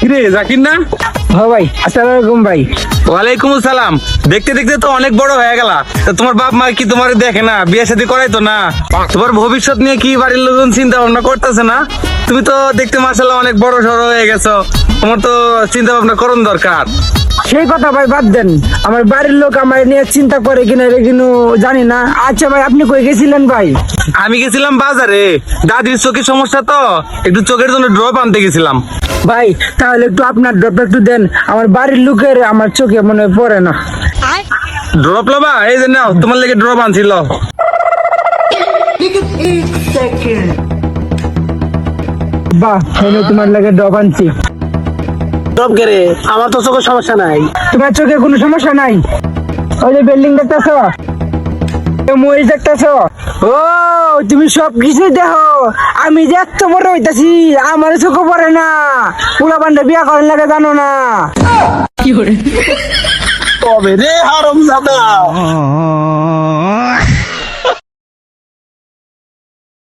কিরে জাকির না? হ্যাঁ ভাই, আসসালামু আলাইকুম ভাই। ওয়ালাইকুম আসসালাম। দেখতে দেখতে তো অনেক বড় হয়ে গেলা। তা তোমার বাপ মা কি তোমার দেখে না, বিয়ে শাদী করাই তো না? তোমার ভবিষ্যৎ নিয়ে কি বাড়ির লোকজন চিন্তা ভাবনা করতেছে না? তুমি তো দেখতে মাশাআল্লাহ অনেক বড় সড়ো হয়ে গেছো, তোমার তো চিন্তা ভাবনা করুন দরকার। সেই কথা ভাই বাদ দেন, আমার বাড়ির লোক আমার নিয়ে চিন্তা করে কিনা এটা কিন্তু জানি না। আচ্ছা ভাই, আপনি কই গেছিলেন ভাই? আমি গেছিলাম বাজারে, দাদির চোখের সমস্যা তো, একটু চোখের জন্য ড্রপ আনতে গেছিলাম। ভাই তাহলে একটু আপনার ড্রপটা একটু দেন, আমার বাড়ির লোকের আমার চোখে মনে পড়ে না। ড্রপ লবা? এই যে নাও, তোমার লেগে ড্রপ আনছিল। বাহ, তাহলে তোমার লাগে ড্রপ আনছি। সব গেরে আমার তো চোখের সমস্যা নাই। তোমার চোখে কোনো সমস্যা নাই? ওই যে বিল্ডিং দেখতেছ, মরিচ দেখতেছ, ও তুমি সব কিছুই দেখো। আমি যে এত বড় হইতাছি আমার চোখে পড়ে না। পুরা বান্ডা বিয়া করেন লাগে জানো না? তবে রে হারাম জাদা।